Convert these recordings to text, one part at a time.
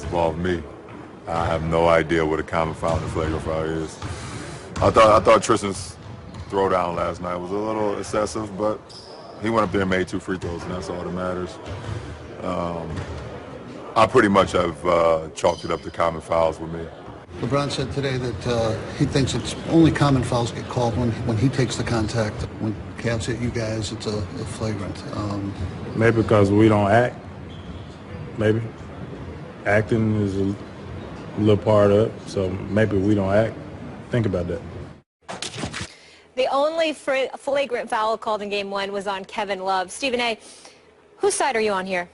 involved me. I have no idea what a common foul and a flagrant foul is. I thought Tristan's throwdown last night was a little excessive, but he went up there and made 2 free throws, and that's all that matters. I pretty much have chalked it up to common fouls with me. LeBron said today that he thinks it's only common fouls get called when he takes the contact. When Cavs hit you guys, it's a flagrant. Maybe because we don't act. Maybe. Acting is a little part of it, so maybe we don't act. Think about that. The only flagrant foul called in Game 1 was on Kevin Love. Stephen A., whose side are you on here?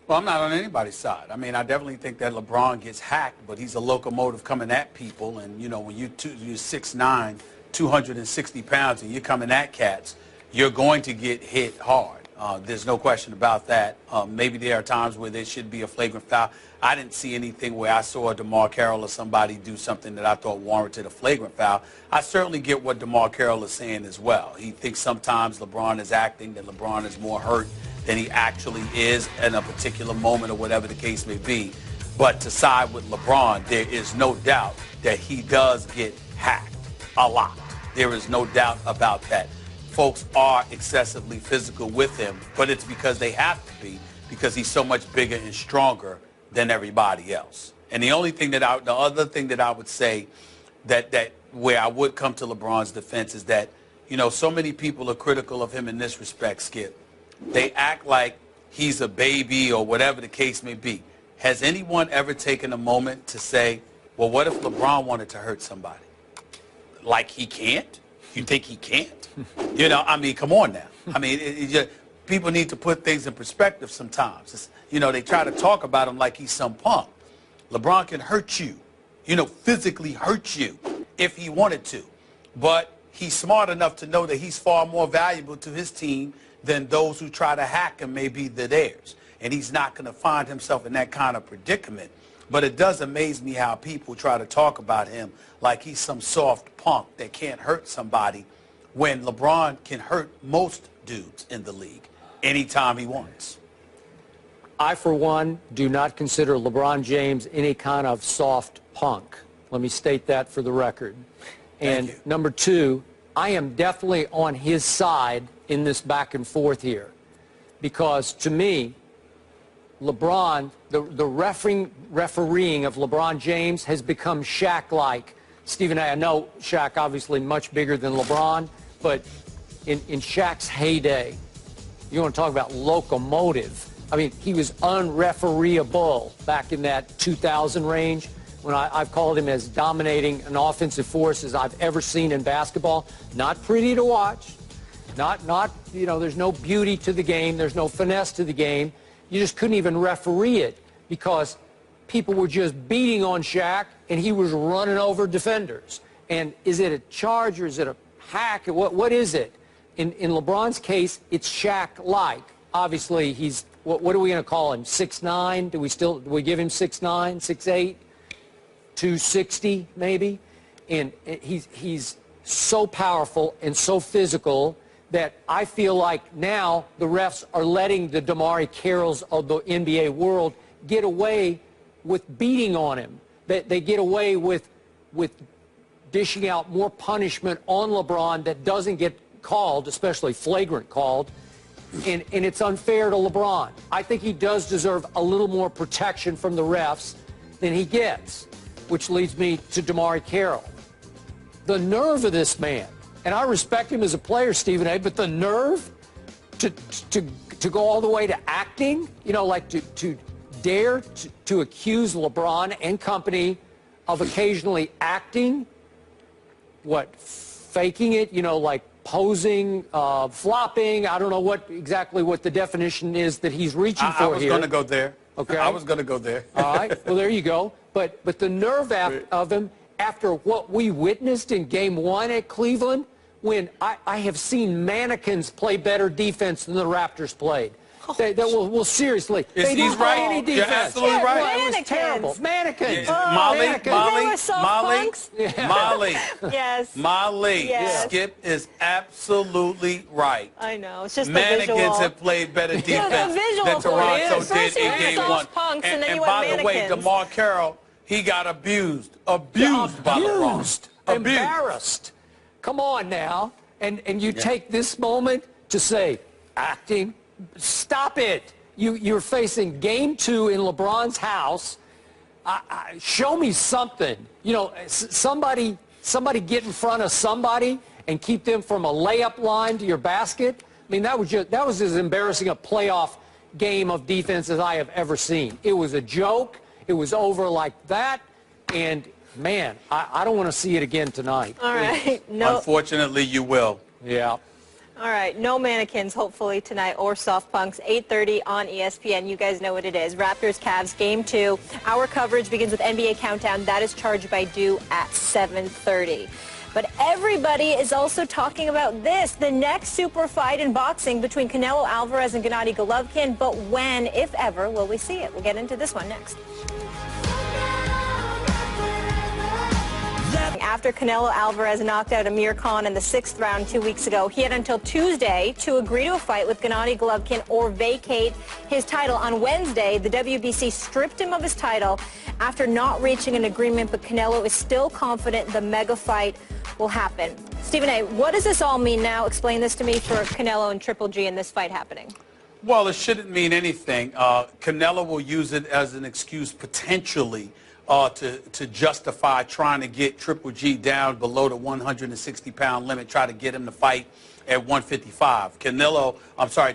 Well, I'm not on anybody's side. I mean, I definitely think that LeBron gets hacked, but he's a locomotive coming at people. And, you know, when you're 6'9", 260 pounds, and you're coming at cats, you're going to get hit hard. There's no question about that. Maybe there are times where there should be a flagrant foul. I didn't see anything where I saw a Carroll or somebody do something that I thought warranted a flagrant foul. I certainly get what Carroll is saying as well. He thinks sometimes LeBron is acting, that LeBron is more hurt than he actually is in a particular moment or whatever the case may be. But to side with LeBron, there is no doubt that he does get hacked a lot. There is no doubt about that. Folks are excessively physical with him, but it's because they have to be, because he's so much bigger and stronger than everybody else. And the other thing that I would say that where I would come to LeBron's defense is that, you know, so many people are critical of him in this respect, Skip. They act like he's a baby or whatever the case may be. Has anyone ever taken a moment to say, well, what if LeBron wanted to hurt somebody? Like he can't? You think he can't? You know, I mean, come on now. I mean, people need to put things in perspective sometimes. You know, they try to talk about him like he's some punk. LeBron can hurt you, you know, physically hurt you if he wanted to. But he's smart enough to know that he's far more valuable to his team than those who try to hack him may be theirs. And he's not going to find himself in that kind of predicament. But it does amaze me how people try to talk about him like he's some soft punk that can't hurt somebody when LeBron can hurt most dudes in the league anytime he wants. I, for one, do not consider LeBron James any kind of soft punk. Let me state that for the record. And number two, I am definitely on his side in this back and forth here. Because to me, LeBron, the refereeing of LeBron James has become Shaq-like. Stephen A., I know Shaq obviously much bigger than LeBron, but in Shaq's heyday, you want to talk about locomotive. I mean, he was unrefereeable back in that 2000 range when I've called him as dominating an offensive force as I've ever seen in basketball. Not pretty to watch. Not, you know, there's no beauty to the game. There's no finesse to the game. You just couldn't even referee it because people were just beating on Shaq and he was running over defenders. And is it a charge or is it a hack? What is it? In LeBron's case, it's Shaq-like. Obviously, he's, what are we going to call him, 6'9"? Do we give him 6'9", 6'8"? 260 maybe? And he's so powerful and so physical that I feel like now the refs are letting the Carrolls of the NBA world get away with beating on him. They get away with dishing out more punishment on LeBron that doesn't get called, especially flagrant called, and it's unfair to LeBron. I think he does deserve a little more protection from the refs than he gets, which leads me to Carroll. The nerve of this man. And I respect him as a player, Stephen A., but the nerve to go all the way to acting, you know, like to dare to accuse LeBron and company of occasionally acting, faking it, you know, like posing, flopping. I don't know exactly what the definition is that he's reaching for here. I was going to go there. Okay. I was going to go there. All right. Well, there you go. But the nerve of him after what we witnessed in Game 1 at Cleveland, when I have seen mannequins play better defense than the Raptors played. Well, seriously, they He's didn't play right. any You're defense. absolutely Yeah, right. well, it was Mannequins. terrible. Mannequins. Molly. Yes. Skip is absolutely right. I know. It's just the Mannequins visual. have played better defense visual than for it Toronto is. did First you in had Game soft 1. punks, and then and you by had the way, mannequins. DeMar Carroll, he got abused by LeBron. Abused. Embarrassed. Come on now. And you take this moment to say, acting, stop it. You're facing Game 2 in LeBron's house. Show me something. You know, somebody get in front of somebody and keep them from a layup line to your basket. I mean, that was as embarrassing a playoff game of defense as I have ever seen. It was a joke. It was over like that. And, man, I don't want to see it again tonight. All right. No. Unfortunately, you will. Yeah. All right, no mannequins, hopefully, tonight, or soft punks, 8:30 on ESPN. You guys know what it is. Raptors, Cavs, Game 2. Our coverage begins with NBA Countdown. That is charged by due at 7:30. But everybody is also talking about this, the next super fight in boxing between Canelo Alvarez and Gennady Golovkin. But when, if ever, will we see it? We'll get into this one next. After Canelo Alvarez knocked out Amir Khan in the 6th round 2 weeks ago, he had until Tuesday to agree to a fight with Gennady Golovkin or vacate his title. On Wednesday, the WBC stripped him of his title after not reaching an agreement, but Canelo is still confident the mega fight will happen. Stephen A., what does this all mean now? Explain this to me for Canelo and Triple G in this fight happening. Well, it shouldn't mean anything. Canelo will use it as an excuse potentially to justify trying to get Triple G down below the 160-pound limit, try to get him to fight at 155.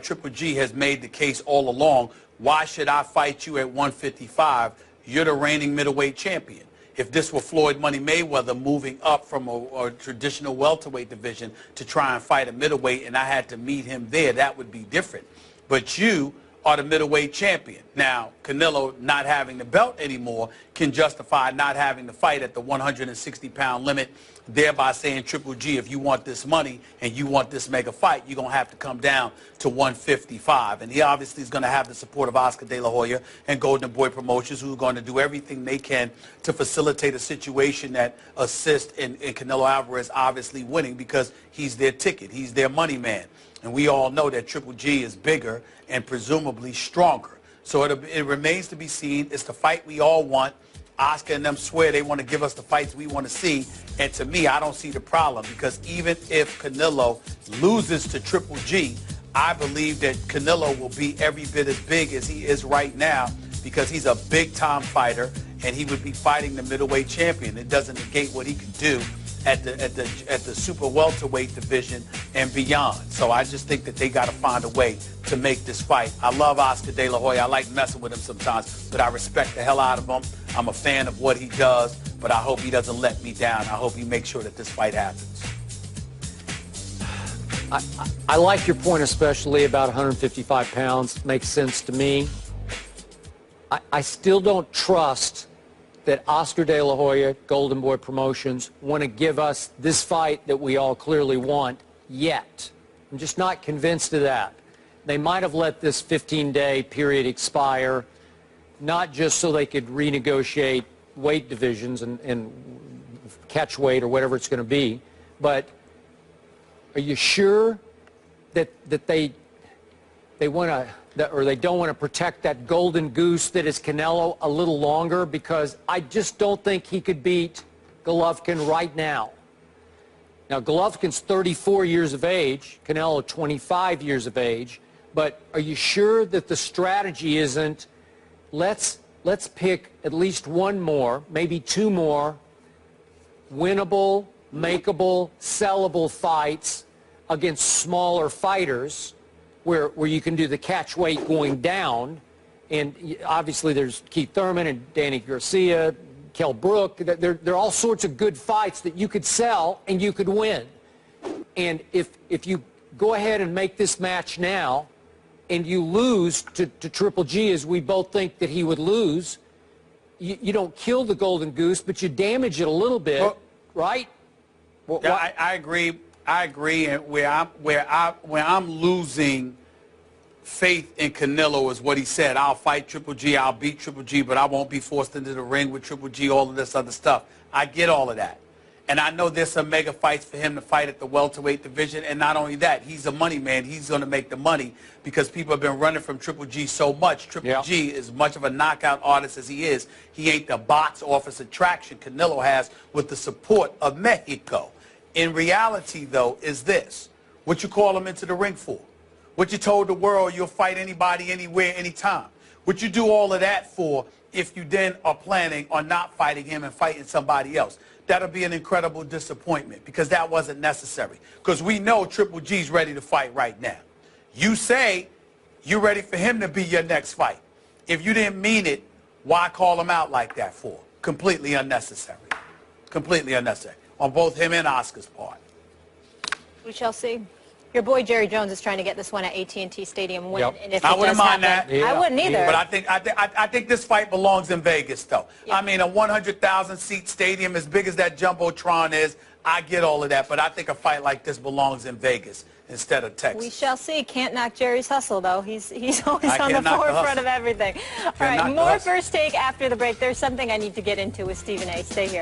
Triple G has made the case all along, why should I fight you at 155? You're the reigning middleweight champion. If this were Floyd Money Mayweather moving up from a traditional welterweight division to try and fight a middleweight and I had to meet him there, that would be different. But you are the middleweight champion. Now, Canelo not having the belt anymore can justify not having to fight at the 160-pound limit, thereby saying, Triple G, if you want this money and you want this mega fight, you're going to have to come down to 155. And he obviously is going to have the support of Oscar De La Hoya and Golden Boy Promotions, who are going to do everything they can to facilitate a situation that assists in Canelo Alvarez obviously winning, because he's their ticket. He's their money man. And we all know that Triple G is bigger and presumably stronger. So it remains to be seen. It's the fight we all want. Oscar and them swear they want to give us the fights we want to see. And to me, I don't see the problem, because even if Canelo loses to Triple G, I believe that Canelo will be every bit as big as he is right now, because he's a big-time fighter and he would be fighting the middleweight champion. It doesn't negate what he can do at the super welterweight division and beyond. So I just think that they got to find a way to make this fight. I love Oscar De La Hoya. I like messing with him sometimes, but I respect the hell out of him. I'm a fan of what he does, but I hope he doesn't let me down. I hope he makes sure that this fight happens. I like your point, especially about 155 pounds. Makes sense to me. I still don't trust that Oscar De La Hoya, Golden Boy Promotions, want to give us this fight that we all clearly want yet. I'm just not convinced of that. They might have let this 15-day period expire, not just so they could renegotiate weight divisions and catch weight or whatever it's going to be, but are you sure that they want to, or they don't want to protect that golden goose that is Canelo a little longer? Because I just don't think he could beat Golovkin right now. Now, Golovkin's 34 years of age, Canelo 25 years of age, but are you sure that the strategy isn't, let's pick at least one more, maybe two more winnable, makeable, sellable fights against smaller fighters, where you can do the catch weight going down, and obviously there's Keith Thurman and Danny Garcia, Kell Brook. There are all sorts of good fights that you could sell and you could win. And if you go ahead and make this match now and you lose to Triple G, as we both think that he would lose, you don't kill the golden goose, but you damage it a little bit, right? I agree. And where I'm losing faith in Canelo is what he said. I'll fight Triple G, I'll beat Triple G, but I won't be forced into the ring with Triple G, all of this other stuff. I get all of that. And I know there's some mega fights for him to fight at the welterweight division. And not only that, he's a money man. He's going to make the money because people have been running from Triple G so much. Triple G, as much of a knockout artist as he is, he ain't the box office attraction Canelo has with the support of Mexico. In reality, though, is this. What you call him into the ring for? What you told the world you'll fight anybody, anywhere, anytime. What you do all of that for if you then are planning on not fighting him and fighting somebody else. That'll be an incredible disappointment because that wasn't necessary. Because we know Triple G's ready to fight right now. You say you're ready for him to be your next fight. If you didn't mean it, why call him out like that for? Completely unnecessary. Completely unnecessary on both him and Oscar's part. We shall see. Your boy Jerry Jones is trying to get this one at AT&T Stadium win. And if I it wouldn't does mind happen, that. I wouldn't either. But I think this fight belongs in Vegas, though. I mean, a 100,000 seat stadium as big as that Jumbotron is, I get all of that. But I think a fight like this belongs in Vegas instead of Texas. We shall see. Can't knock Jerry's hustle, though. He's always on the forefront of everything. All right, more First Take after the break. There's something I need to get into with Stephen A. Stay here.